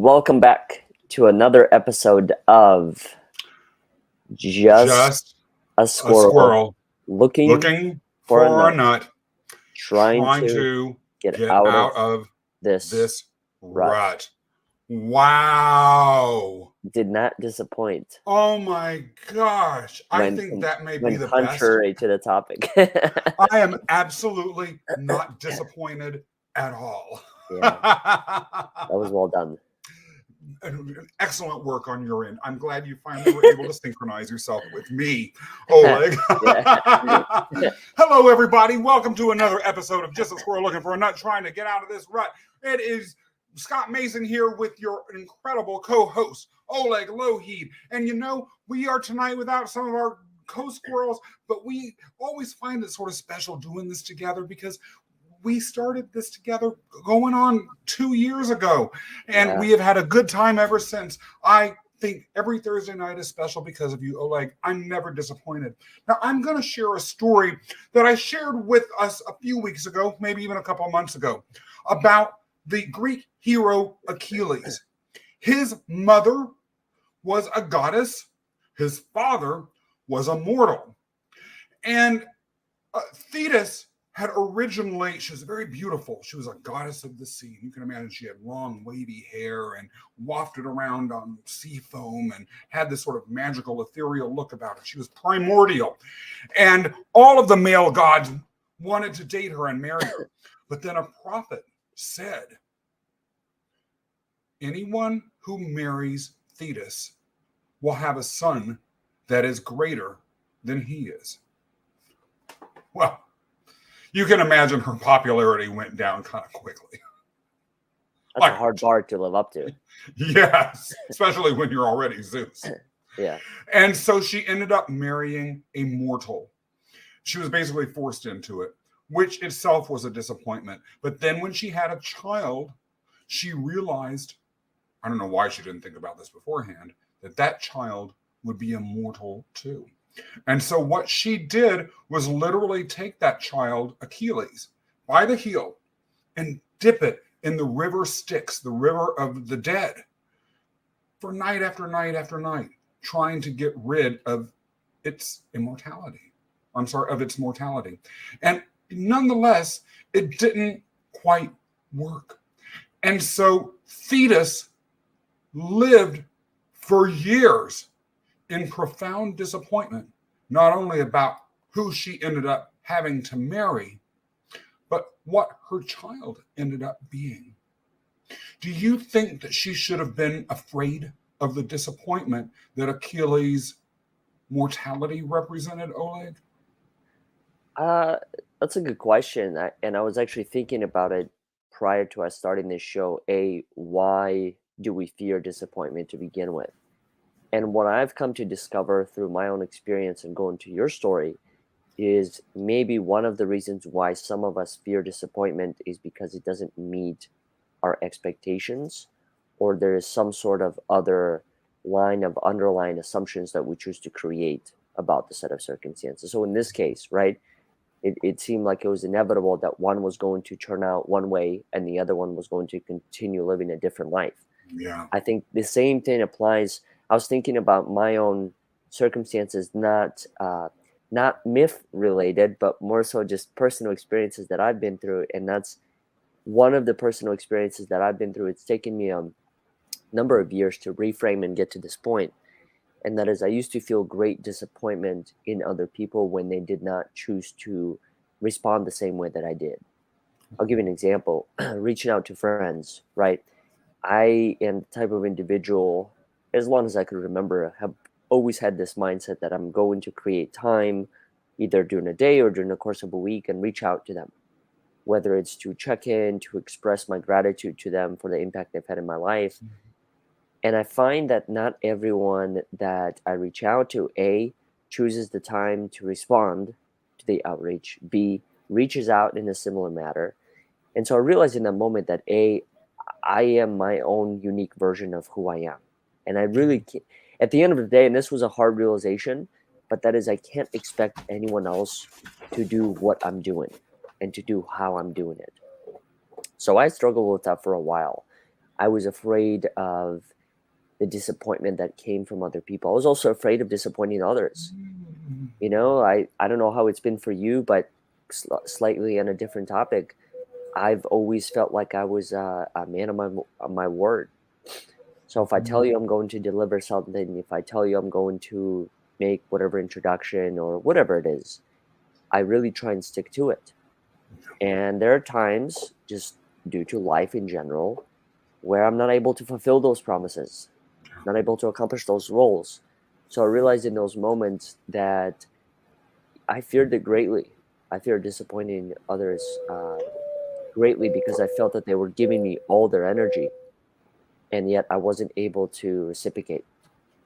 welcome back to another episode of Just Just a a Squirrel squirrel looking looking for a for a nut, nut, trying trying to to get get out of out of this this rut. rut. Wow. Did not disappoint Oh my gosh. I when think that may be when the best. contrary to the topic. I am absolutely not disappointed at all. Yeah, that was well done. Excellent work on your end. I'm glad you finally were able to synchronize yourself with me, Oleg. Hello, everybody. Welcome to another episode of Just a Squirrel Looking for a Nut, trying to get out of this rut. It is Scott Mason here with your incredible co-host, Oleg Lougheed. And you know, we are tonight without some of our co-squirrels, but we always find it sort of special doing this together because we started this together going on 2 years ago, and we have had a good time ever since. I think every Thursday night is special because of you, Oleg. I'm never disappointed. Now, I'm going to share a story that I shared with us a few weeks ago, maybe even a couple of months ago, about the Greek hero Achilles. His mother was a goddess. His father was a mortal. And Thetis had originally, she was very beautiful. She was a goddess of the sea. You can imagine she had long, wavy hair and wafted around on sea foam and had this sort of magical, ethereal look about her. She was primordial. And all of the male gods wanted to date her and marry her. But then a prophet said, anyone who marries Thetis will have a son that is greater than he is. Well, you can imagine her popularity went down kind of quickly. That's a hard bar to live up to. Yes, especially when you're already Zeus. Yeah. And so she ended up marrying a mortal. She was basically forced into it, which itself was a disappointment. But then when she had a child, she realized, I don't know why she didn't think about this beforehand, that that child would be immortal too. And so what she did was literally take that child, Achilles, by the heel and dip it in the river Styx, the river of the dead, for night after night after night, trying to get rid of its immortality. Of its mortality. And nonetheless, it didn't quite work. And so Thetis lived for years in profound disappointment, not only about who she ended up having to marry, but what her child ended up being. Do you think that she should have been afraid of the disappointment that Achilles' mortality represented, Oleg? That's a good question. And I was actually thinking about it prior to us starting this show. Why do we fear disappointment to begin with? And what I've come to discover through my own experience and going to your story is maybe one of the reasons why some of us fear disappointment is because it doesn't meet our expectations, or there is some sort of other line of underlying assumptions that we choose to create about the set of circumstances. So in this case, right, it seemed like it was inevitable that one was going to turn out one way and the other one was going to continue living a different life. Yeah. I think the same thing applies. I was thinking about my own circumstances, not myth related, but more so just personal experiences that I've been through. And that's one of the personal experiences that I've been through. It's taken me a number of years to reframe and get to this point. And that is, I used to feel great disappointment in other people when they did not choose to respond the same way that I did. I'll give you an example. Reaching out to friends, right? I am the type of individual, as long as I could remember, have always had this mindset that I'm going to create time either during a day or during the course of a week and reach out to them, whether it's to check in, to express my gratitude to them for the impact they've had in my life. And I find that not everyone that I reach out to, A, chooses the time to respond to the outreach, B, reaches out in a similar manner. And so I realized in that moment that A, I am my own unique version of who I am. And I really can't, at the end of the day, and this was a hard realization, but that is, I can't expect anyone else to do what I'm doing and to do how I'm doing it. So I struggled with that for a while. I was afraid of the disappointment that came from other people. I was also afraid of disappointing others. You know, I don't know how it's been for you, but slightly on a different topic, I've always felt like I was a man of my word. So if I tell you I'm going to deliver something, if I tell you I'm going to make whatever introduction or whatever it is, I really try and stick to it. And there are times, just due to life in general, where I'm not able to fulfill those promises, not able to accomplish those roles. So I realized in those moments that I feared it greatly. I feared disappointing others greatly because I felt that they were giving me all their energy, and yet I wasn't able to reciprocate.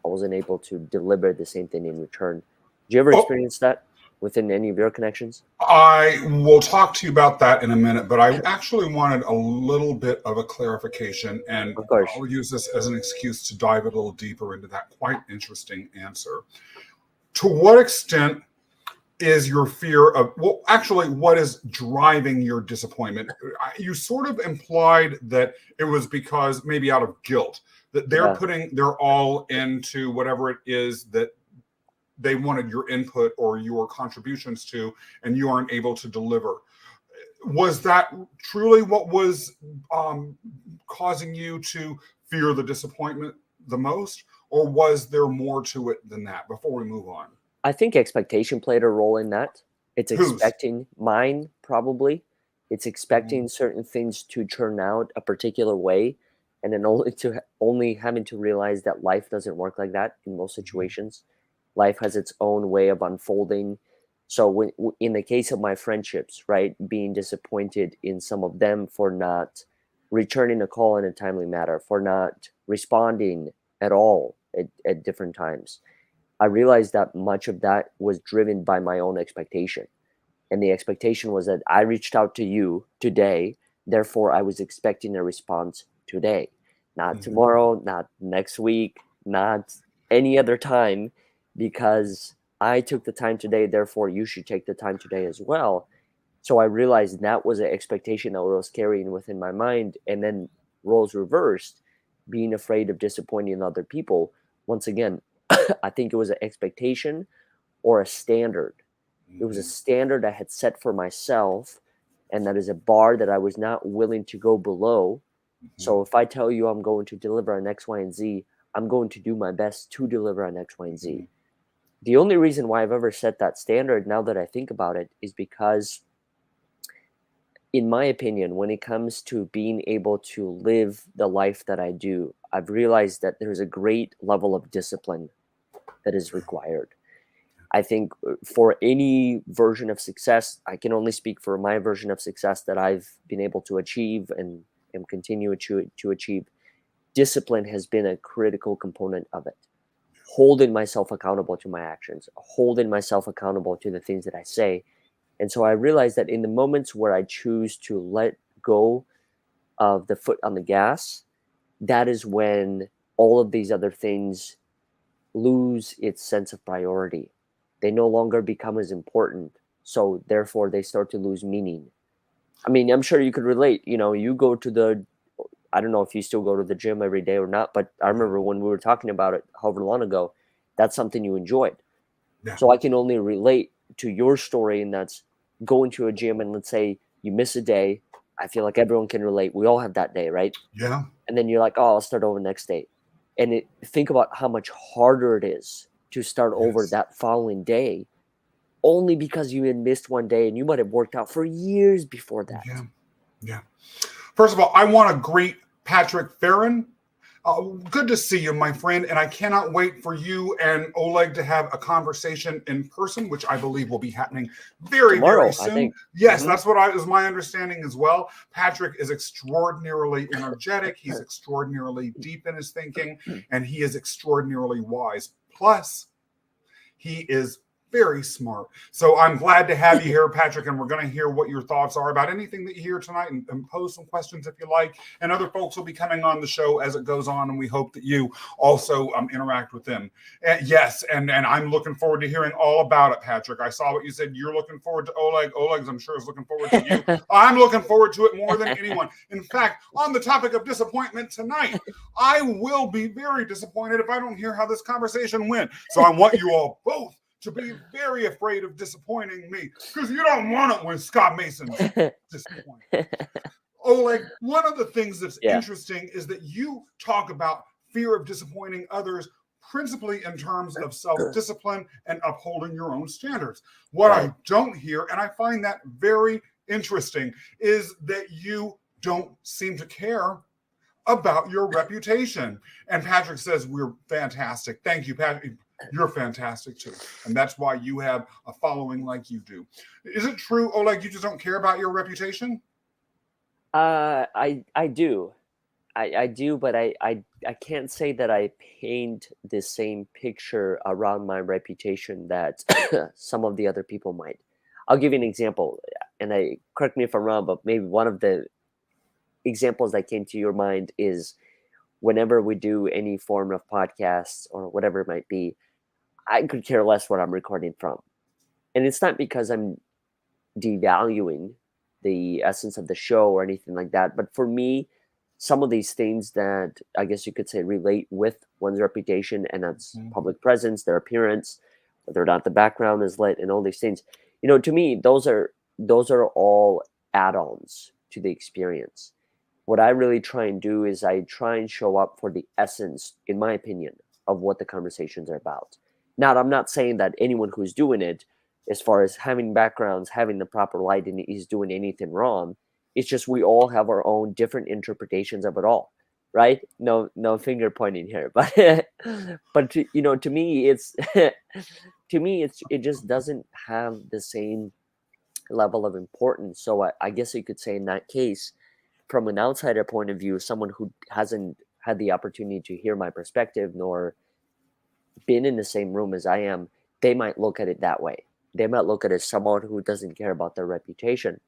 I wasn't able to deliver the same thing in return. Did you ever Oh, experience that within any of your connections? I will talk to you about that in a minute, but I actually wanted a little bit of a clarification, and Of course. I'll use this as an excuse to dive a little deeper into that quite interesting answer. To what extent is your fear of, well, actually, what is driving your disappointment? You sort of implied that it was because maybe out of guilt, that they're Yeah. putting their all into whatever it is that they wanted your input or your contributions to, and you aren't able to deliver. Was that truly what was causing you to fear the disappointment the most, or was there more to it than that? Before we move on, I think expectation played a role in that. It's whose? expecting mine, probably. It's Mhm. expecting certain things to turn out a particular way, and then only having to realize that life doesn't work like that in most situations. Life has its own way of unfolding. So in the case of my friendships, right, being disappointed in some of them for not returning a call in a timely manner, for not responding at all at different times, I realized that much of that was driven by my own expectation. And the expectation was that I reached out to you today, therefore I was expecting a response today, not Mhm. tomorrow, not next week, not any other time, because I took the time today, therefore you should take the time today as well. So I realized that was an expectation that I was carrying within my mind, and then roles reversed, being afraid of disappointing other people. Once again, I think it was an expectation or a standard. It was a Mhm. standard I had set for myself, and that is a bar that I was not willing to go below. Mhm. So if I tell you I'm going to deliver on X, Y, and Z, I'm going to do my best to deliver on X, Y, and Z. Mhm. The only reason why I've ever set that standard, now that I think about it, is because, in my opinion, when it comes to being able to live the life that I do, I've realized that there's a great level of discipline that is required. I think for any version of success, I can only speak for my version of success that I've been able to achieve and am continuing to achieve. Discipline has been a critical component of it. Holding myself accountable to my actions, holding myself accountable to the things that I say. And so I realized that in the moments where I choose to let go of the foot on the gas, that is when all of these other things lose its sense of priority. They no longer become as important. So therefore they start to lose meaning. I mean, I'm sure you could relate. You know, you go to the, I don't know if you still go to the gym every day or not, but I Yeah. remember when we were talking about it however long ago, that's something you enjoyed. Yeah. So I can only relate to your story, and that's going to a gym and let's say you miss a day. I feel like everyone can relate. We all have that day, right? Yeah. And then you're like, oh, I'll start over next day. And think about how much harder it is to start over Yes. that following day, only because you had missed one day and you might have worked out for years before that. Yeah. Yeah. First of all, I want to greet Patrick Farron. Good to see you, my friend. And I cannot wait for you and Oleg to have a conversation in person, which I believe will be happening very, very Tomorrow, I soon. think. Yes, Hmm. that's what is my understanding as well. Patrick is extraordinarily energetic. He's extraordinarily deep in his thinking, and he is extraordinarily wise. Plus, he is Very smart. So I'm glad to have you here, Patrick, and we're going to hear what your thoughts are about anything that you hear tonight, and pose some questions if you like. And other folks will be coming on the show as it goes on, and we hope that you also interact with them. Yes, and I'm looking forward to hearing all about it, Patrick. I saw what you said. You're looking forward to Oleg. Oleg's, I'm sure, is looking forward to you. I'm looking forward to it more than anyone. In fact, on the topic of disappointment tonight, I will be very disappointed if I don't hear how this conversation went. So I want you all both to be very afraid of disappointing me, because you don't want it when Scott Mason's disappointed. Oleg, one of the things that's interesting is that you talk about fear of disappointing others principally in terms of self-discipline and upholding your own standards. What I don't hear, and I find that very interesting, is that you don't seem to care about your reputation. And Patrick says, we're fantastic. Thank you, Patrick. You're fantastic too. And that's why you have a following like you do. Is it true, Oleg, you just don't care about your reputation? I do. I do, but I can't say that I paint the same picture around my reputation that some of the other people might. I'll give you an example, and correct me if I'm wrong, but maybe one of the examples that came to your mind is whenever we do any form of podcasts or whatever it might be, I could care less what I'm recording from. And it's not because I'm devaluing the essence of the show or anything like that. But for me, some of these things that I guess you could say relate with one's reputation, and that's public presence, their appearance, whether or not the background is lit, and all these things. To me, those are all add-ons to the experience. What I really try and do is I try and show up for the essence, in my opinion, of what the conversations are about. Now, I'm not saying that anyone who's doing it, as far as having backgrounds, having the proper lighting, is doing anything wrong. It's just we all have our own different interpretations of it all, right? No finger pointing here, but to me, it just doesn't have the same level of importance. So I guess you could say in that case, from an outsider point of view, someone who hasn't had the opportunity to hear my perspective nor been in the same room as I am, they might look at it that way. They might look at it as someone who doesn't care about their reputation.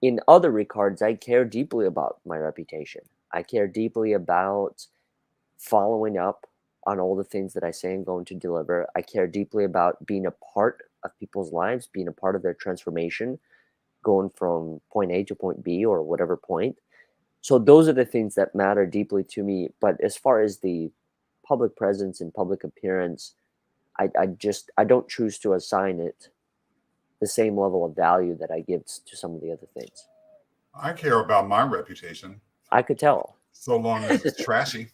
In other regards, I care deeply about my reputation. I care deeply about following up on all the things that I say I'm going to deliver. I care deeply about being a part of people's lives, being a part of their transformation, going from point A to point B or whatever point. So those are the things that matter deeply to me. But as far as the public presence and public appearance, I don't choose to assign it the same level of value that I give to some of the other things. I care about my reputation. I could tell. So long as it's trashy.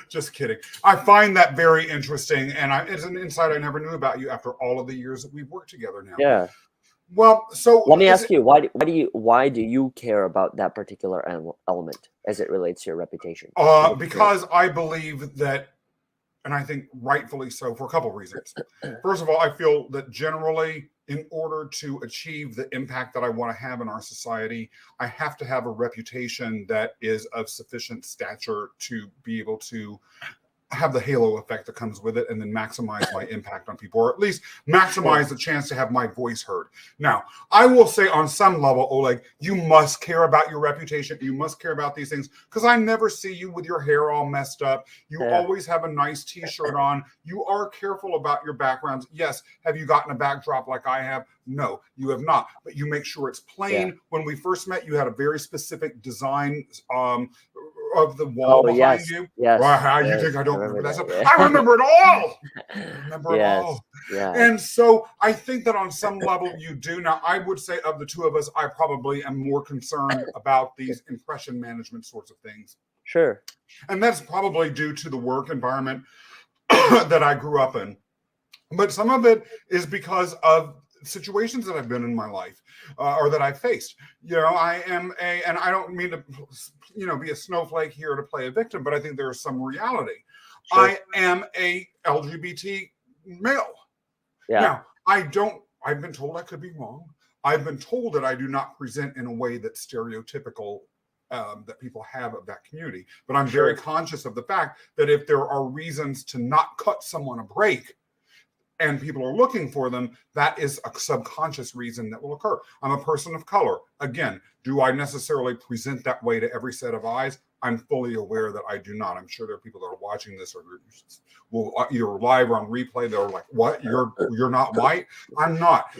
Just kidding. I find that very interesting, and it's an insight I never knew about you after all of the years that we've worked together now. Yeah. Well, so let me ask you, why do you care about that particular element as it relates to your reputation? Because I believe that, and I think rightfully so, for a couple of reasons. First of all, I feel that generally, in order to achieve the impact that I want to have in our society, I have to have a reputation that is of sufficient stature to be able to have the halo effect that comes with it, and then maximize my impact on people, or at least maximize the chance to have my voice heard. Now, I will say on some level, Oleg, you must care about your reputation. You must care about these things, because I never see you with your hair all messed up. You always have a nice t-shirt on. You are careful about your backgrounds. Yes. Have you gotten a backdrop like I have? No, you have not. But you make sure it's plain. Yeah. When we first met, you had a very specific design of the wall behind you. Yes. Well, how you think I don't remember that stuff? Yeah. I remember it all. It all. Yeah. And so I think that on some level you do. Now, I would say of the two of us, I probably am more concerned about these impression management sorts of things. Sure. And that's probably due to the work environment that I grew up in. But some of it is because of situations that I've been in my life or that I've faced. I am and I don't mean to, be a snowflake here to play a victim, but I think there is some reality. Sure. I am a LGBT male. Yeah. Now, I've been told I could be wrong. I've been told that I do not present in a way that's stereotypical that people have of that community. But I'm very conscious of the fact that if there are reasons to not cut someone a break and people are looking for them, that is a subconscious reason that will occur. I'm a person of color. Again, do I necessarily present that way to every set of eyes? I'm fully aware that I do not. I'm sure there are people that are watching this or will either live or on replay that are like, what? You're not white? I'm not.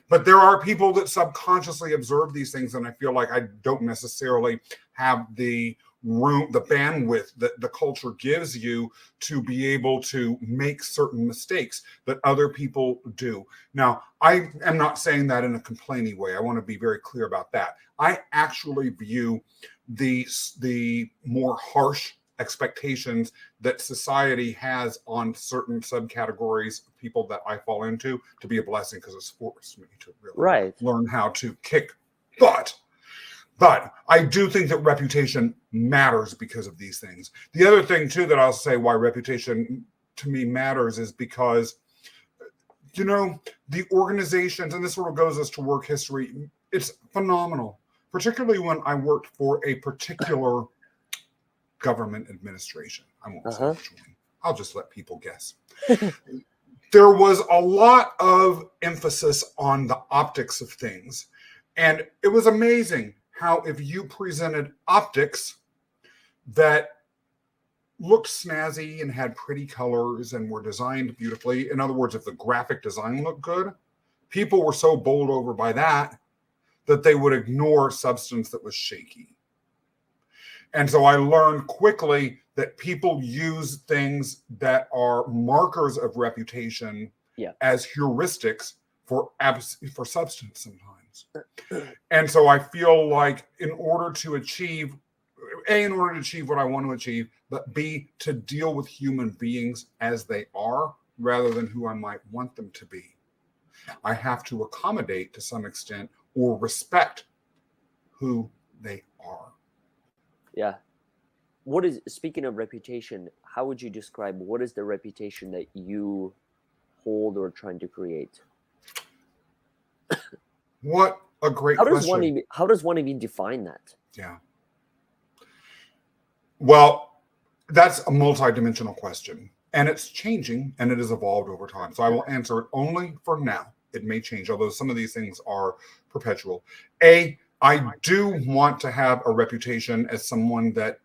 But there are people that subconsciously observe these things, and I feel like I don't necessarily have the room, the bandwidth that the culture gives you to be able to make certain mistakes that other people do. Now, I am not saying that in a complaining way. I want to be very clear about that. I actually view the more harsh expectations that society has on certain subcategories of people that I fall into to be a blessing, because it's forced me to really learn how to kick butt. But I do think that reputation matters because of these things. The other thing, too, that I'll say why reputation to me matters is because, you know, the organizations, and this sort of goes as to work history, it's phenomenal, particularly when I worked for a particular government administration. I won't say which one. I'll just let people guess. There was a lot of emphasis on the optics of things. And it was amazing how if you presented optics that looked snazzy and had pretty colors and were designed beautifully, in other words, if the graphic design looked good, people were so bowled over by that they would ignore substance that was shaky. And so I learned quickly that people use things that are markers of reputation as heuristics for substance sometimes. And so I feel like in order to achieve what I want to achieve, but B, to deal with human beings as they are rather than who I might want them to be, I have to accommodate to some extent or respect who they are. Yeah. Speaking of reputation, how would you describe what is the reputation that you hold or trying to create? What a great question. How does one even define that? Yeah. Well, that's a multidimensional question, and it's changing and it has evolved over time. So I will answer it only for now. It may change, although some of these things are perpetual. I do want to have a reputation as someone that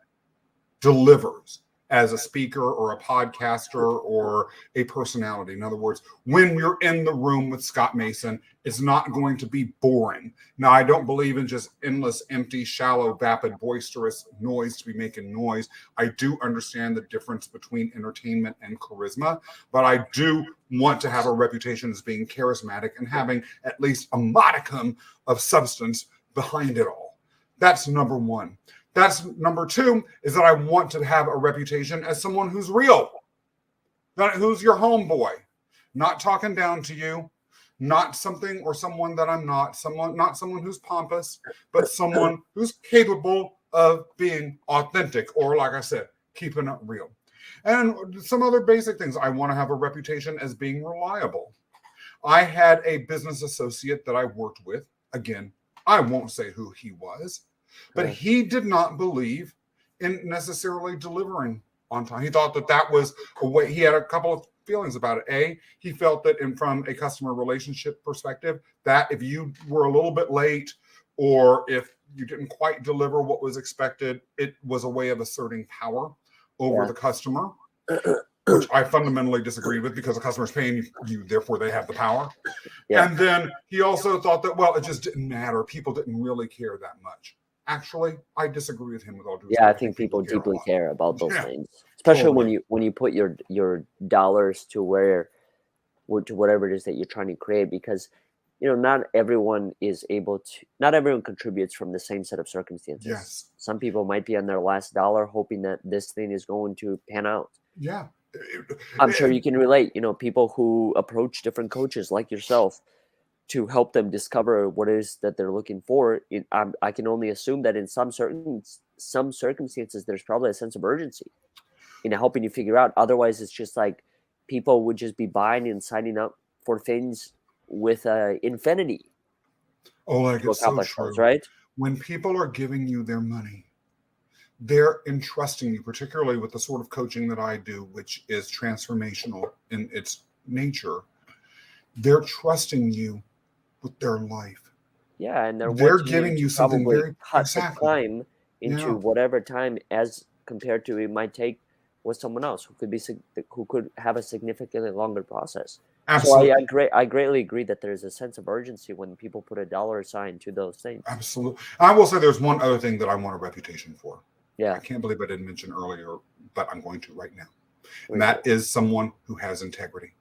delivers as a speaker or a podcaster or a personality. In other words, when you're in the room with Scott Mason, it's not going to be boring. Now, I don't believe in just endless, empty, shallow, vapid, boisterous noise to be making noise. I do understand the difference between entertainment and charisma, but I do want to have a reputation as being charismatic and having at least a modicum of substance behind it all. That's number one. That's number two, is that I want to have a reputation as someone who's real, who's your homeboy, not talking down to you, not something or someone that I'm not someone who's pompous, but someone who's capable of being authentic, or like I said, keeping it real. And some other basic things. I want to have a reputation as being reliable. I had a business associate that I worked with. Again, I won't say who he was, but he did not believe in necessarily delivering on time. He thought that was a way. He had a couple of feelings about it. He felt that from a customer relationship perspective, that if you were a little bit late or if you didn't quite deliver what was expected, it was a way of asserting power over the customer, which I fundamentally disagreed with, because the customer's paying you, therefore they have the power. Yeah. And then he also thought that, well, it just didn't matter. People didn't really care that much. Actually, I disagree with him with all due respect. Yeah, I think people deeply care about those things, especially when you put your dollars to whatever it is that you're trying to create, because not everyone contributes from the same set of circumstances. Yes. Some people might be on their last dollar hoping that this thing is going to pan out. Yeah. I'm sure you can relate, people who approach different coaches like yourself to help them discover what it is that they're looking for. I can only assume that in some circumstances, there's probably a sense of urgency in helping you figure out. Otherwise, it's just like people would just be buying and signing up for things with infinity. Oh, like it's so true. Those, right? When people are giving you their money, they're entrusting you, particularly with the sort of coaching that I do, which is transformational in its nature. They're trusting you with their life. Yeah, and they're They're wanting you giving to you something probably very cut the exactly. time Yeah, into whatever time as compared to it might take with someone else who could have a significantly longer process. So absolutely. I greatly agree that there's a sense of urgency when people put a dollar sign to those things. Absolutely. I will say there's one other thing that I want a reputation for. I Yeah, can't believe I didn't mention earlier, but I'm going to right now. And please do. that is someone who has integrity.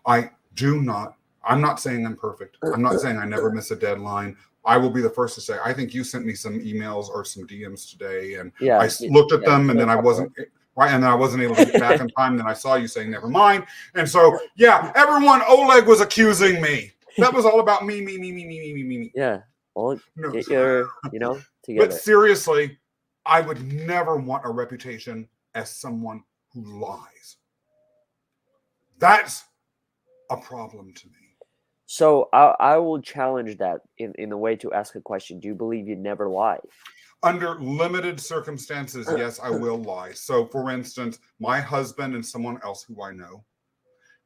I do not, I'm not saying I'm perfect. I'm not saying I never miss a deadline. I will be the first to say, I think you sent me some emails or some DMs today, and Yeah, I looked at yeah, them, and a then I couple wasn't right, and then I wasn't able to get back in time. Then I saw you saying, never mind. And so, yeah, everyone, Oleg was accusing me. That was all about me, me, me, me, me, me, me, me, me. Yeah, well, No. get your, But together. seriously, I would never want a reputation as someone who lies. That's a problem to me. So I will challenge that in a way to ask a question. Do you believe you never lie? Under limited circumstances, yes, I will lie. So, for instance, my husband and someone else who I know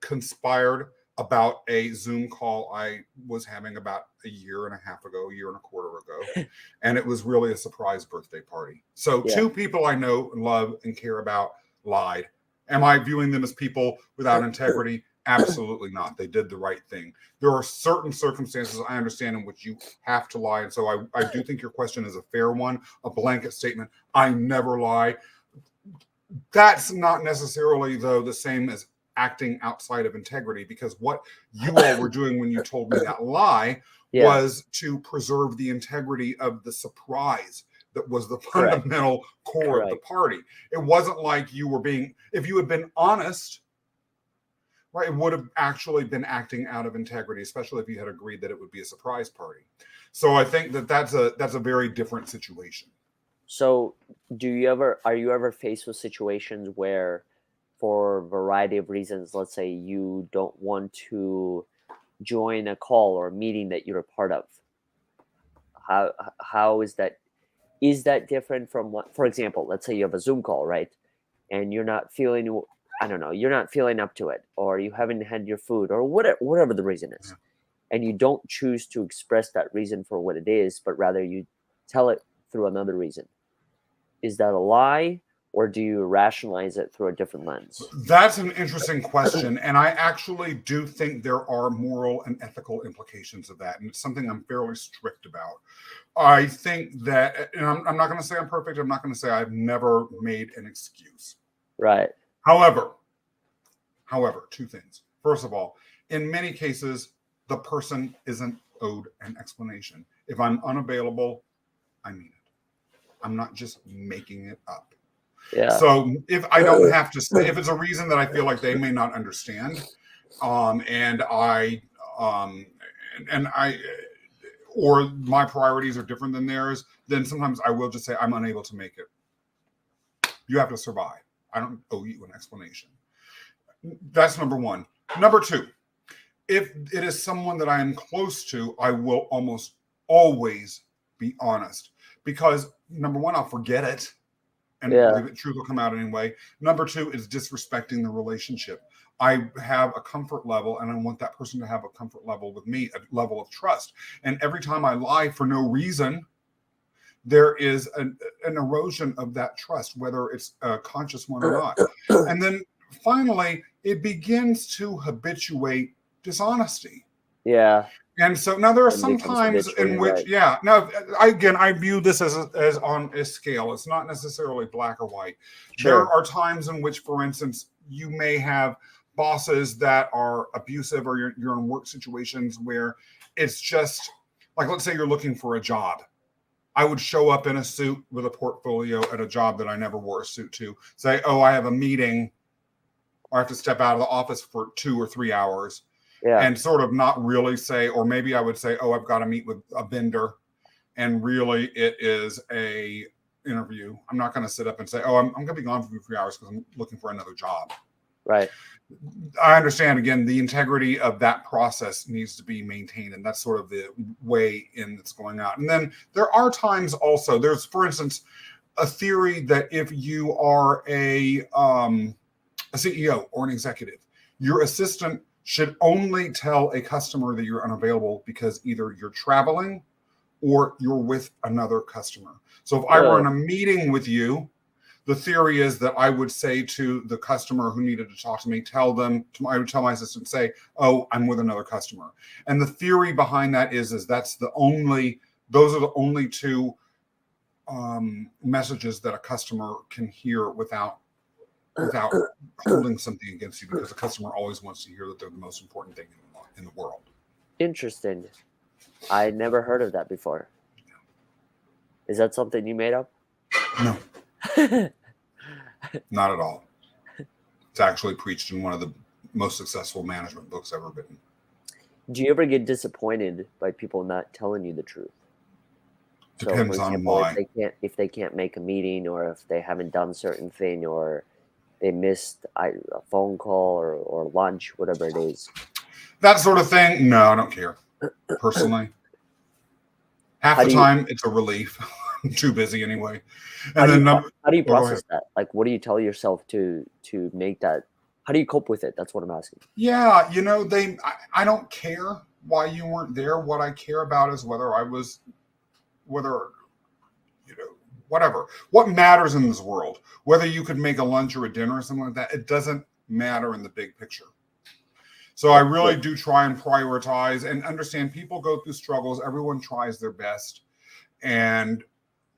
conspired about a Zoom call I was having about a year and a half ago, a year and a quarter ago. And it was really a surprise birthday party. So, Yeah. two people I know, love, and care about lied. Am I viewing them as people without integrity? Absolutely not. They did the right thing. There are certain circumstances I understand in which you have to lie. And so I do think your question is a fair one, a blanket statement. I never lie. That's not necessarily, though, the same as acting outside of integrity, because what you all were doing when you told me that lie Yeah, was to preserve the integrity of the surprise that was the correct. fundamental core of the Correct. party. It wasn't like you were being, if you had been honest, right, it would have actually been acting out of integrity, especially if you had agreed that it would be a surprise party. So I think that that's a very different situation. So, are you ever faced with situations where, for a variety of reasons, let's say you don't want to join a call or a meeting that you're a part of? How is that different from what, for example, let's say you have a Zoom call, right? And you're not feeling, I don't know, you're not feeling up to it, or you haven't had your food, or whatever the reason is, and you don't choose to express that reason for what it is, but rather you tell it through another reason. Is that a lie, or do you rationalize it through a different lens? That's an interesting question. And I actually do think there are moral and ethical implications of that. And it's something I'm fairly strict about. I think that, and I'm not going to say I'm perfect. I'm not going to say I've never made an excuse. Right. However, two things. First of all, in many cases, the person isn't owed an explanation. If I'm unavailable, I mean it. I'm not just making it up. Yeah. So if I don't have to say, if it's a reason that I feel like they may not understand, and um, I, or my priorities are different than theirs, then sometimes I will just say I'm unable to make it. You have to survive. I don't owe you an explanation. That's number one. Number two, if it is someone that I am close to, I will almost always be honest, because number one, I'll forget it, and Yeah. the truth will come out anyway. Number two is disrespecting the relationship. I have a comfort level, and I want that person to have a comfort level with me, a level of trust. And every time I lie for no reason, there is an erosion of that trust, whether it's a conscious one or not. And then finally, it begins to habituate dishonesty. Yeah. And so now there are It some becomes times in habituated, which, right? yeah, now I view this as on a scale. It's not necessarily black or white. There Sure. are times in which, for instance, you may have bosses that are abusive, or you're in work situations where it's just like, let's say you're looking for a job. I would show up in a suit with a portfolio at a job that I never wore a suit to, say, oh, I have a meeting, or I have to step out of the office for 2 or 3 hours, Yeah. and sort of not really say, or maybe I would say, oh, I've got to meet with a vendor, and really it is a interview. I'm not going to sit up and say, oh, I'm going to be gone for 3 hours because I'm looking for another job. Right. I understand, again, the integrity of that process needs to be maintained, and that's sort of the way in that's going out. And then there are times also, there's, for instance, a theory that if you are a CEO or an executive, your assistant should only tell a customer that you're unavailable because either you're traveling or you're with another customer. So if I were in a meeting with you, the theory is that I would say to the customer who needed to talk to me, I would tell my assistant, say, oh, I'm with another customer. And the theory behind that is those are the only two messages that a customer can hear without holding something against you, because the customer always wants to hear that they're the most important thing in the world. Interesting. I never heard of that before. Is that something you made up? No. Not at all. It's actually preached in one of the most successful management books ever written. Do you ever get disappointed by people not telling you the truth? Depends on why. If they can't make a meeting, or if they haven't done certain thing, or they missed a phone call or lunch, whatever it is. That sort of thing? No, I don't care. Personally. Half the time, it's a relief. I'm too busy anyway. And how do you process that? Like, what do you tell yourself to make that? How do you cope with it? That's what I'm asking. Yeah, I don't care why you weren't there. What I care about is whatever. What matters in this world, whether you could make a lunch or a dinner or something like that, it doesn't matter in the big picture. So I really do try and prioritize and understand people go through struggles. Everyone tries their best. And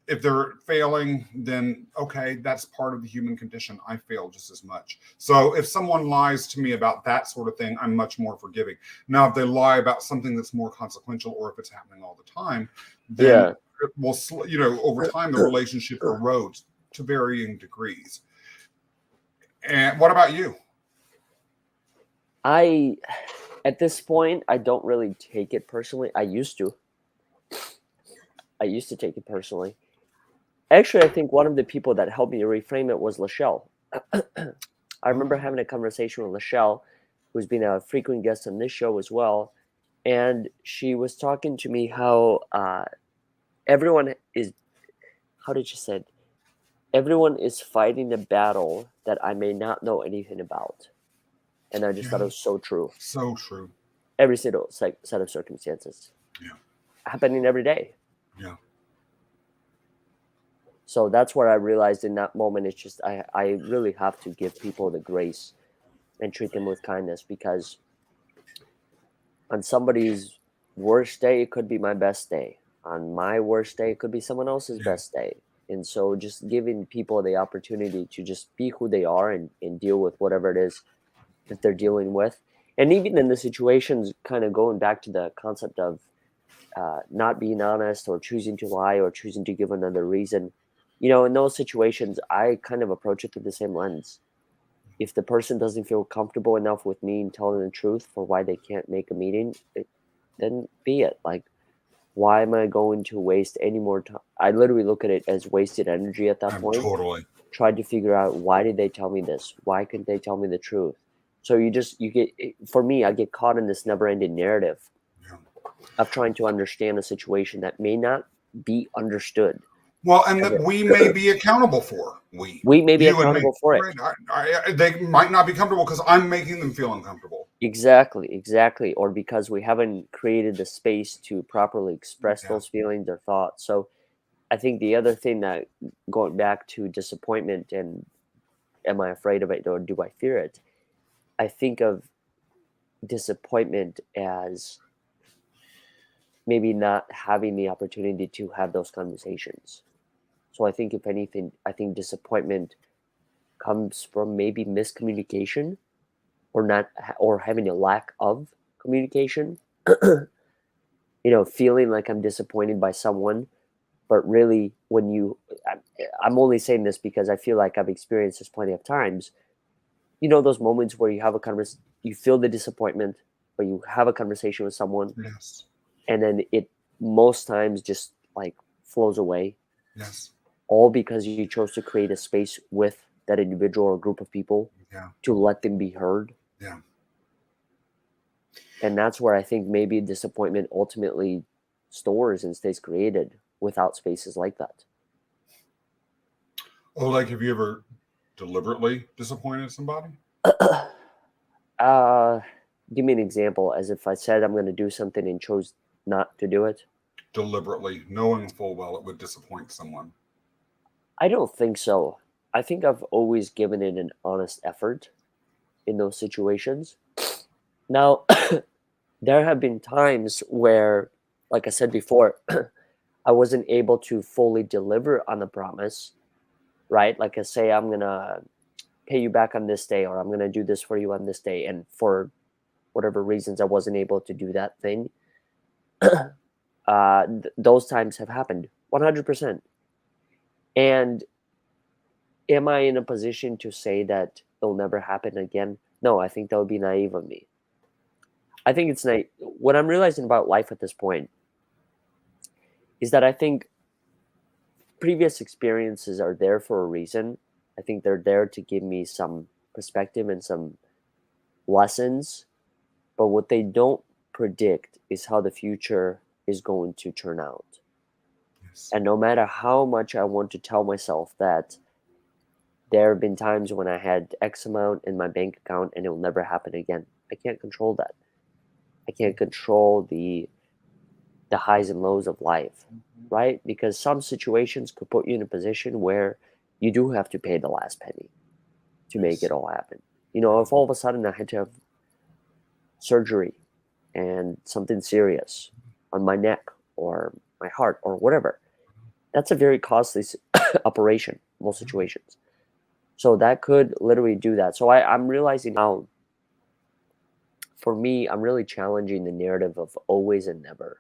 if they're failing, then okay, that's part of the human condition. I fail just as much. So if someone lies to me about that sort of thing, I'm much more forgiving. Now, if they lie about something that's more consequential, or if it's happening all the time, then it will, over time, the relationship erodes to varying degrees. And what about you? At this point, I don't really take it personally. I used to take it personally. Actually, I think one of the people that helped me reframe it was Lachelle. I remember having a conversation with Lachelle, who's been a frequent guest on this show as well. And she was talking to me how everyone is, how did she say it? Everyone is fighting a battle that I may not know anything about. And I just thought it was so true. So true. Every single set of circumstances. Yeah. Happening every day. Yeah. So that's where I realized in that moment, it's just I really have to give people the grace and treat them with kindness, because on somebody's worst day, it could be my best day. On my worst day, it could be someone else's best day. And so just giving people the opportunity to just be who they are and deal with whatever it is that they're dealing with. And even in the situations, kind of going back to the concept of not being honest, or choosing to lie, or choosing to give another reason, in those situations, I kind of approach it through the same lens. If the person doesn't feel comfortable enough with me telling the truth for why they can't make a meeting, then be it. Like, why am I going to waste any more time? I literally look at it as wasted energy at that point. Totally. Tried to figure out, why did they tell me this? Why couldn't they tell me the truth? So for me, I get caught in this never-ending narrative of trying to understand a situation that may not be understood. Well, and that we may be accountable for. We may be accountable for it. They might not be comfortable because I'm making them feel uncomfortable. Exactly. Or because we haven't created the space to properly express those feelings or thoughts. So I think the other thing, that going back to disappointment and am I afraid of it or do I fear it? I think of disappointment as maybe not having the opportunity to have those conversations. So I think, if anything, disappointment comes from maybe miscommunication, or having a lack of communication. Feeling like I'm disappointed by someone, but really, I'm only saying this because I feel like I've experienced this plenty of times. Those moments where you have you feel the disappointment, but you have a conversation with someone, and then it most times just like flows away. Yes. All because you chose to create a space with that individual or group of people to let them be heard. Yeah. And that's where I think maybe disappointment ultimately stores and stays created without spaces like that. Oh, like have you ever deliberately disappointed somebody? uh, Give me an example, as if I said I'm going to do something and chose not to do it. Deliberately, knowing full well it would disappoint someone. I don't think so. I think I've always given it an honest effort in those situations. Now, there have been times where, like I said before, I wasn't able to fully deliver on the promise, right? Like I say, I'm gonna pay you back on this day, or I'm gonna do this for you on this day, and for whatever reasons, I wasn't able to do that thing. Those times have happened 100%. And am I in a position to say that it'll never happen again? No, I think that would be naive of me. I think it's naive. What I'm realizing about life at this point is that I think previous experiences are there for a reason. I think they're there to give me some perspective and some lessons, but what they don't predict is how the future is going to turn out. Yes. And no matter how much I want to tell myself that there have been times when I had X amount in my bank account and it will never happen again, I can't control that. I can't control the highs and lows of life, right? Because some situations could put you in a position where you do have to pay the last penny to make it Yes. all happen. You know, if all of a sudden I had to have surgery and something serious on my neck or my heart or whatever, that's a very costly operation in most situations. So that could literally do that. So I'm realizing now, for me, I'm really challenging the narrative of always and never.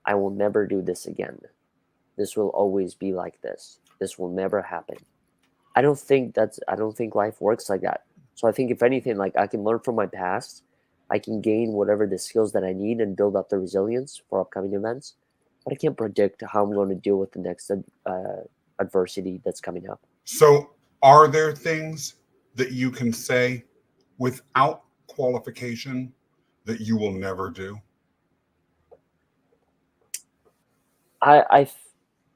I will never do this again. This will always be like this. This will never happen. I don't think life works like that. So I think if anything, like I can learn from my past, I can gain whatever the skills that I need and build up the resilience for upcoming events. But I can't predict how I'm going to deal with the next adversity that's coming up. So, are there things that you can say without qualification that you will never do? I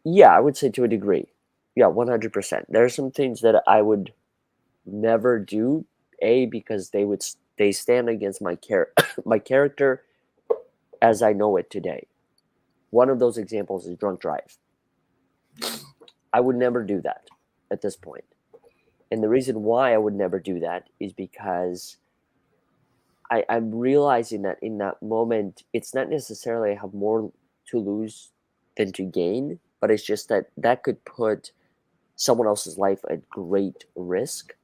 yeah, I would say to a degree. Yeah, 100%. There are some things that I would never do, A, because they stand against my my character as I know it today. One of those examples is drunk drive. I would never do that at this point. And the reason why I would never do that is because I'm realizing that in that moment, it's not necessarily I have more to lose than to gain, but it's just that that could put someone else's life at great risk.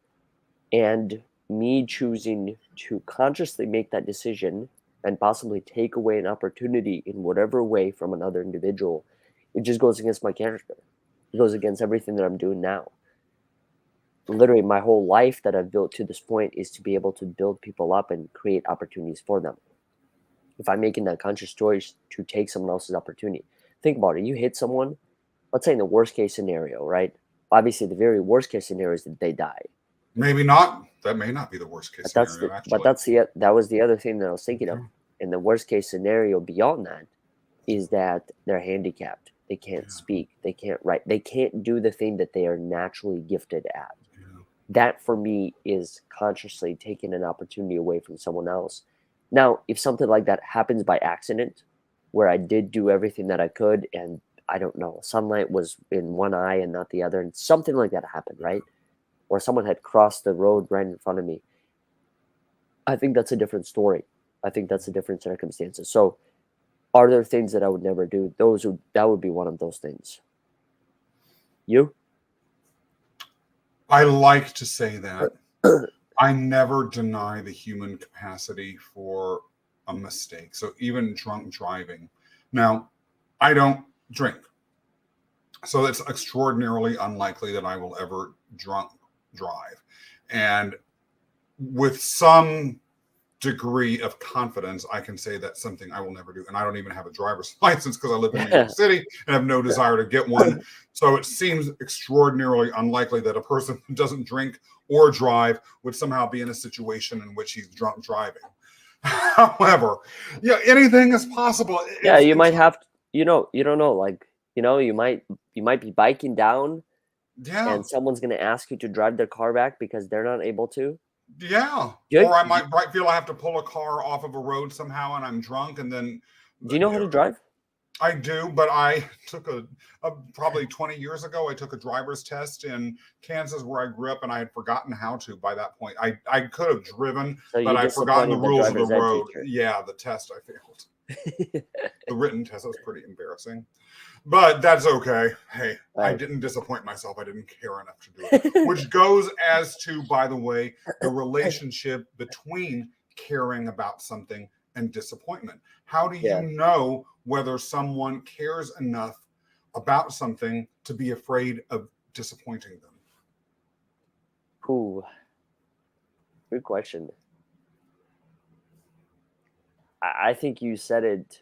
And me choosing to consciously make that decision and possibly take away an opportunity in whatever way from another individual, it just goes against my character. It goes against everything that I'm doing now. Literally, my whole life that I've built to this point is to be able to build people up and create opportunities for them. If I'm making that conscious choice to take someone else's opportunity, think about it. You hit someone, let's say in the worst case scenario, right? Obviously, the very worst case scenario is that they die. Maybe not. That may not be the worst case scenario, actually. That was the other thing that I was thinking of. Okay. And the worst case scenario beyond that is that they're handicapped. They can't speak. They can't write. They can't do the thing that they are naturally gifted at. Yeah. That for me is consciously taking an opportunity away from someone else. Now, if something like that happens by accident, where I did do everything that I could, and I don't know, sunlight was in one eye and not the other, and something like that happened, right? Or someone had crossed the road right in front of me, I think that's a different story. I think that's a different circumstances. So, are there things that I would never do? That would be one of those things. You? I like to say that I never deny the human capacity for a mistake. So even drunk driving. Now, I don't drink. So it's extraordinarily unlikely that I will ever drunk drive. And with some degree of confidence, I can say that's something I will never do. And I don't even have a driver's license because I live in New York City and have no desire to get one. So it seems extraordinarily unlikely that a person who doesn't drink or drive would somehow be in a situation in which he's drunk driving. However, yeah, anything is possible. Yeah, you might have. You know, you don't know. Like, you know, you might be biking down Yeah. and someone's going to ask you to drive their car back because they're not able to. Yeah. Good. Or I might feel I have to pull a car off of a road somehow and I'm drunk and then Do you know how to drive? I do, but I took probably 20 years ago, I took a driver's test in Kansas where I grew up and I had forgotten how to by that point. I could have driven, So but you I'd forgotten the disappointed the rules of the driver's ed road. teacher. Yeah, the test I failed. The written test was pretty embarrassing. But that's okay. Hey, I Right. didn't disappoint myself. I didn't care enough to do it. Which goes as to, by the way, the relationship between caring about something and disappointment. How do you Yeah. know whether someone cares enough about something to be afraid of disappointing them? Ooh, good question. I think you said it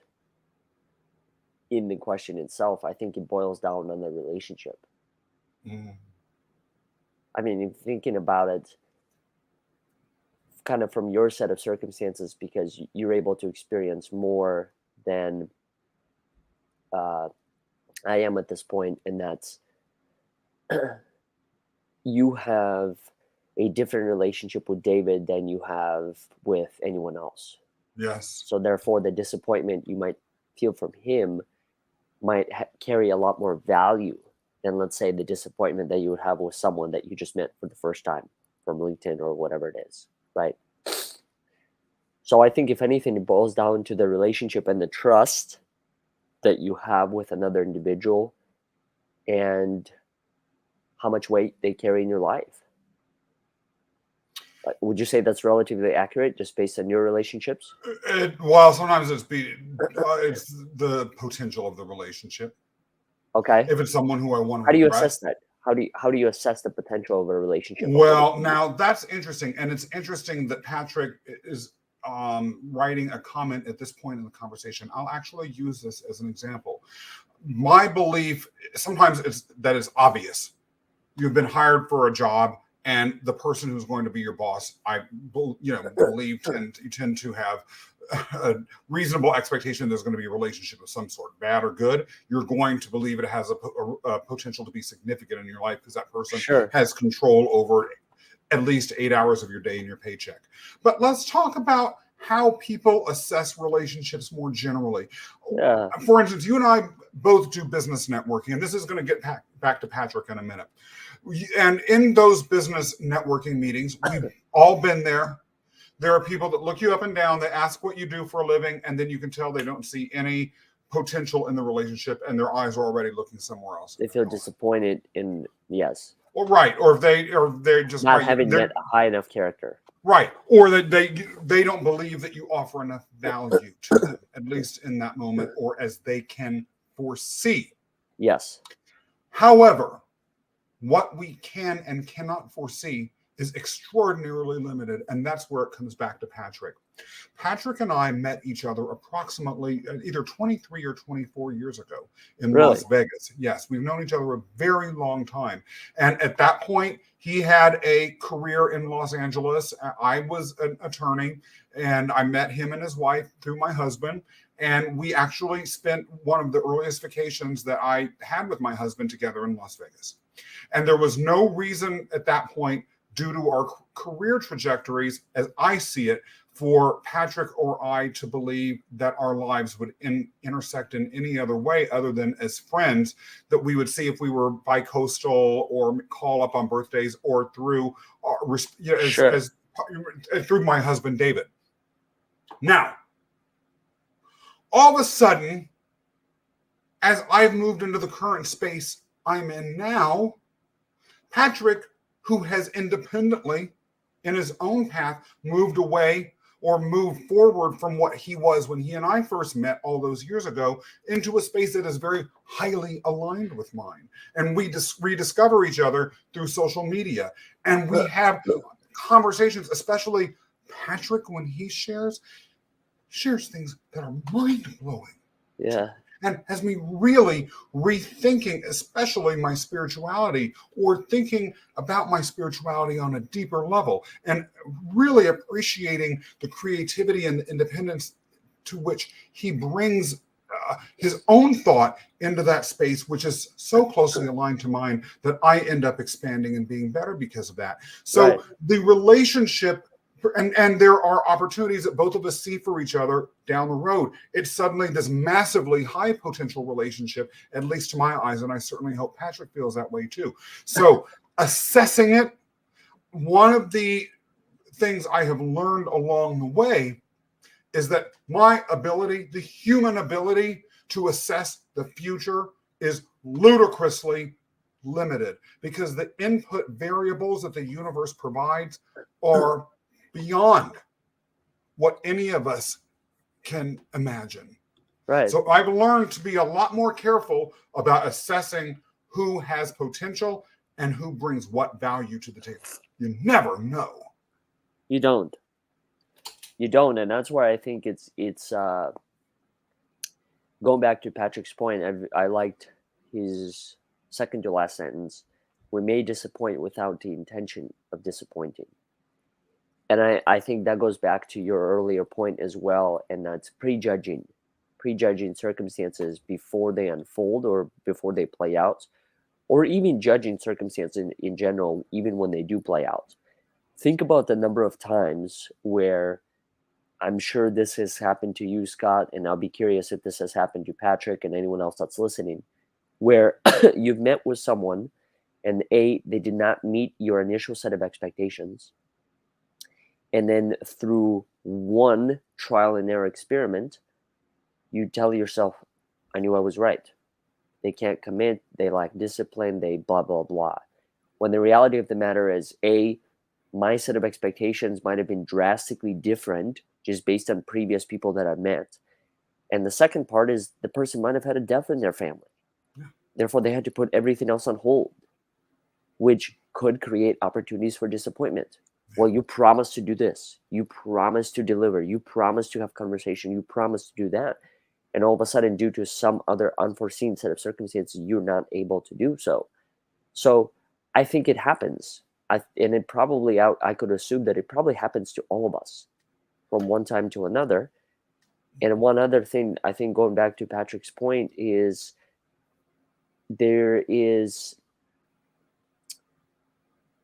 in the question itself. I think it boils down on the relationship. Mm, I mean, in thinking about it kind of from your set of circumstances, because you're able to experience more than uh, I am at this point, and that's you have a different relationship with David than you have with anyone else. yes. So therefore, the disappointment you might feel from him might carry a lot more value than, let's say, the disappointment that you would have with someone that you just met for the first time from LinkedIn or whatever it is, right? So I think if anything, it boils down to the relationship and the trust that you have with another individual and how much weight they carry in your life. Would you say that's relatively accurate just based on your relationships? Well, sometimes it's the potential of the relationship. Okay. If it's someone who I want to How do you impress, assess that? How do you assess the potential of a relationship? well, now that's interesting. And it's interesting that Patrick is writing a comment at this point in the conversation. I'll actually use this as an example. My belief sometimes it's obvious. You've been hired for a job, and the person who's going to be your boss, believe you tend to have a reasonable expectation there's going to be a relationship of some sort, bad or good. You're going to believe it has a potential to be significant in your life because that person Sure. has control over at least 8 hours of your day and your paycheck. But let's talk about how people assess relationships more generally. Yeah. For instance, you and I both do business networking, and this is going to get back to Patrick in a minute. And in those business networking meetings, we've all been there. There are people that look you up and down, they ask what you do for a living, and then you can tell they don't see any potential in the relationship, and their eyes are already looking somewhere else. They feel disappointed in, yes, Well, right, or they're just not right, having met a high enough character. right, or that they don't believe that you offer enough value to them, at least in that moment, or as they can foresee. Yes. However, what we can and cannot foresee is extraordinarily limited, and that's where it comes back to Patrick. Patrick and I met each other approximately either 23 or 24 years ago in Las Vegas. Yes, we've known each other a very long time. And at that point, he had a career in Los Angeles. I was an attorney, and I met him and his wife through my husband. And we actually spent one of the earliest vacations that I had with my husband together in Las Vegas. And there was no reason at that point, due to our career trajectories, as I see it, for Patrick or I to believe that our lives would intersect in any other way other than as friends, that we would see if we were bi-coastal or call up on birthdays or through through my husband, David. Now, all of a sudden, as I've moved into the current space I'm in now, Patrick, who has independently, in his own path, moved away or moved forward from what he was when he and I first met all those years ago, into a space that is very highly aligned with mine. And we rediscover each other through social media. And we have conversations, especially Patrick, when he shares things that are mind-blowing. Yeah. And has me really rethinking, especially my spirituality, or thinking about my spirituality on a deeper level, and really appreciating the creativity and the independence to which he brings his own thought into that space, which is so closely aligned to mine that I end up expanding and being better because of that. Right. So the relationship, and there are opportunities that both of us see for each other down the road. It's suddenly this massively high potential relationship, at least to my eyes, and I certainly hope Patrick feels that way too. So assessing it, one of the things I have learned along the way is that my ability, the human ability to assess the future, is ludicrously limited because the input variables that the universe provides are beyond what any of us can imagine. Right. So I've learned to be a lot more careful about assessing who has potential and who brings what value to the table. You never know. You don't. You don't, and that's where I think it's going back to Patrick's point. I liked his second to last sentence. We may disappoint without the intention of disappointing. And I think that goes back to your earlier point as well, and that's prejudging circumstances before they unfold or before they play out, or even judging circumstances in general, even when they do play out. Think about the number of times where I'm sure this has happened to you, Scott, and I'll be curious if this has happened to Patrick and anyone else that's listening, where you've met with someone and they did not meet your initial set of expectations. And then through one trial and error experiment, you tell yourself, I knew I was right. They can't commit, they lack discipline, they blah, blah, blah. When the reality of the matter is, my set of expectations might have been drastically different just based on previous people that I've met. And the second part is the person might have had a death in their family. Yeah. Therefore, they had to put everything else on hold, which could create opportunities for disappointment. Well, you promised to do this. You promised to deliver. You promised to have conversation. You promised to do that. And all of a sudden, due to some other unforeseen set of circumstances, you're not able to do so. So I think it happens. I could assume that it probably happens to all of us from one time to another. And one other thing, I think, going back to Patrick's point, is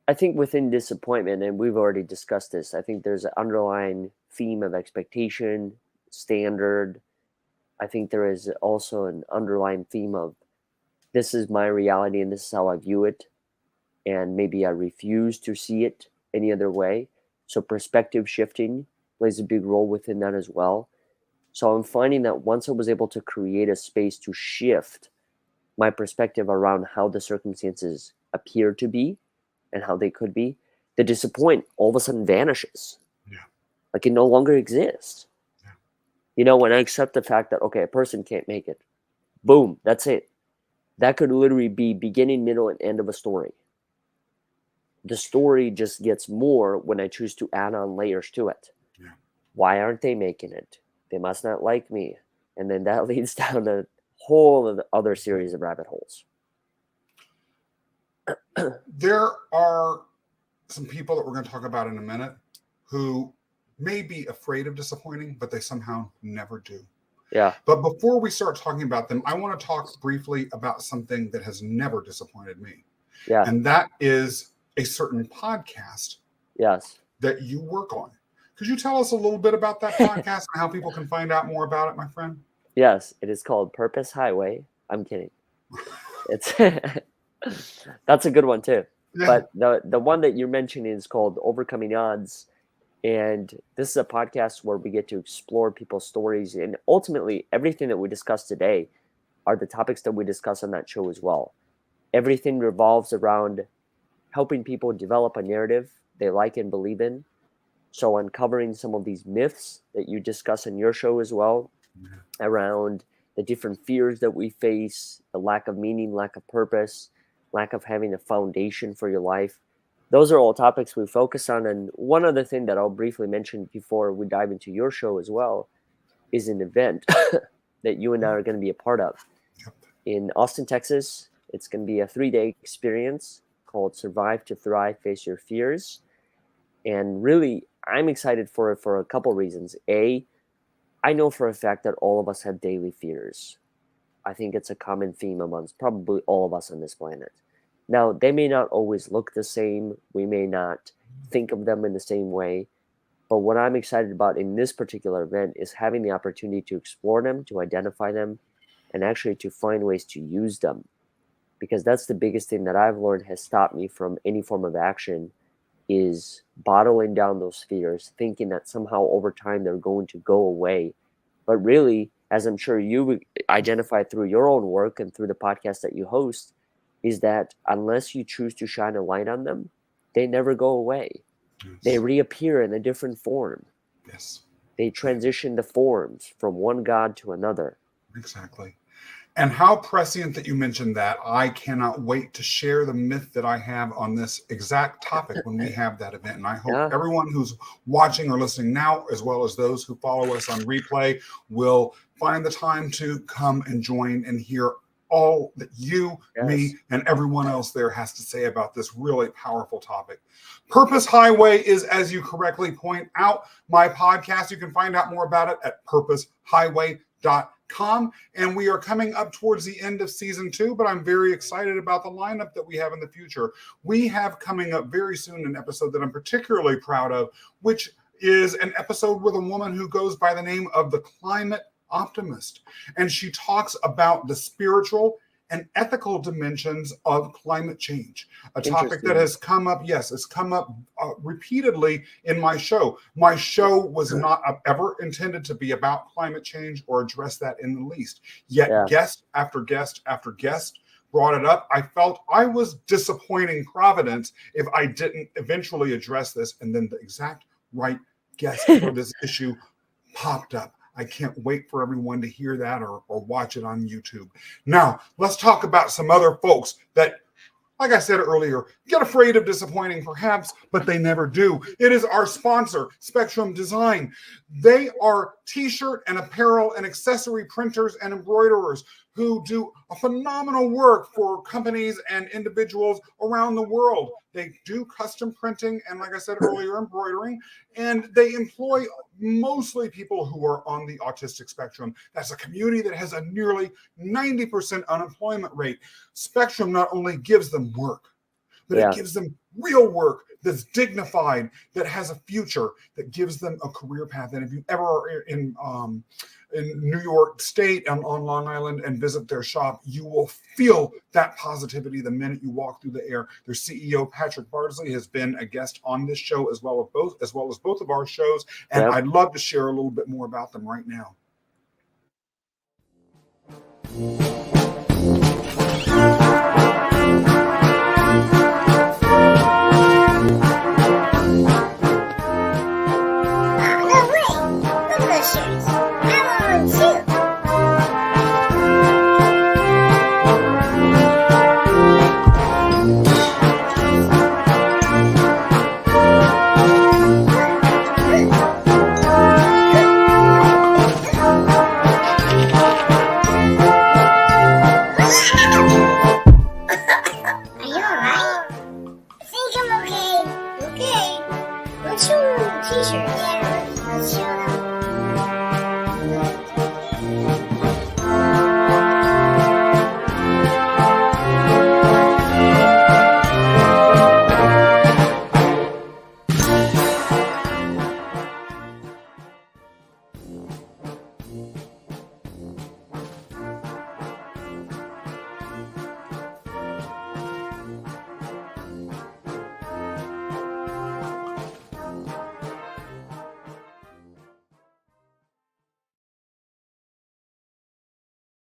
I think within disappointment, and we've already discussed this, I think there's an underlying theme of expectation, standard. I think there is also an underlying theme of this is my reality and this is how I view it. And maybe I refuse to see it any other way. So perspective shifting plays a big role within that as well. So I'm finding that once I was able to create a space to shift my perspective around how the circumstances appear to be and how they could be, the disappointment all of a sudden vanishes. Yeah. Like it no longer exists. Yeah. You know, when I accept the fact that, okay, a person can't make it, boom, that's it. That could literally be beginning, middle, and end of a story. The story just gets more when I choose to add on layers to it. Yeah. Why aren't they making it? They must not like me. And then that leads down a whole other series of rabbit holes. There are some people that we're going to talk about in a minute who may be afraid of disappointing, but they somehow never do. Yeah. But before we start talking about them, I want to talk briefly about something that has never disappointed me. Yeah. And that is a certain podcast. Yes. That you work on. Could you tell us a little bit about that podcast and how people can find out more about it, my friend? Yes, it is called Purpose Highway. I'm kidding. It's that's a good one too. Yeah. But the one that you're mentioning is called Overcoming Odds. And this is a podcast where we get to explore people's stories. And ultimately, everything that we discuss today are the topics that we discuss on that show as well. Everything revolves around helping people develop a narrative they like and believe in. So uncovering some of these myths that you discuss in your show as well, around the different fears that we face, the lack of meaning, lack of purpose, lack of having a foundation for your life. Those are all topics we focus on. And one other thing that I'll briefly mention before we dive into your show as well is an event that you and I are going to be a part of. In Austin, Texas, it's going to be a 3-day experience called Survive to Thrive, Face Your Fears. And really, I'm excited for it for a couple reasons. A, I know for a fact that all of us have daily fears. I think it's a common theme amongst probably all of us on this planet. Now, they may not always look the same. We may not think of them in the same way. But what I'm excited about in this particular event is having the opportunity to explore them, to identify them, and actually to find ways to use them. Because that's the biggest thing that I've learned has stopped me from any form of action is bottling down those fears, thinking that somehow over time they're going to go away. But really, as I'm sure you identify through your own work and through the podcast that you host, is that unless you choose to shine a light on them, they never go away. They Yes. reappear in a different form. Yes. They transition the forms from one god to another. Exactly. And how prescient that you mentioned that. I cannot wait to share the myth that I have on this exact topic when we have that event. And I hope Yeah. everyone who's watching or listening now, as well as those who follow us on replay, will find the time to come and join and hear all that you, me, Yes. and everyone else there has to say about this really powerful topic. Purpose Highway is, as you correctly point out, my podcast. You can find out more about it at purposehighway.com. And we are coming up towards the end of season 2, but I'm very excited about the lineup that we have in the future. We have coming up very soon an episode that I'm particularly proud of, which is an episode with a woman who goes by the name of the Climate Optimist. And she talks about the spiritual and ethical dimensions of climate change, a topic that has come up, yes, it's come up repeatedly in my show. My show was not ever intended to be about climate change or address that in the least. Yet guest after guest after guest brought it up. I felt I was disappointing Providence if I didn't eventually address this, and then the exact right guest for this issue popped up. I can't wait for everyone to hear that or watch it on YouTube. Now, let's talk about some other folks that, like I said earlier, get afraid of disappointing perhaps, but they never do. It is our sponsor, Spectrum Design. They are t-shirt and apparel and accessory printers and embroiderers who do a phenomenal work for companies and individuals around the world. They do custom printing and, like I said earlier, embroidering, and they employ mostly people who are on the autistic spectrum. That's a community that has a nearly 90% unemployment rate. Spectrum not only gives them work, but it gives them real work that's dignified, that has a future, that gives them a career path. And if you ever are in New York State and on Long Island and visit their shop, you will feel that positivity the minute you walk through the air. Their CEO, Patrick Bardsley, has been a guest on this show as well as both of our shows. And I'd love to share a little bit more about them right now. No way! Look at those shirts.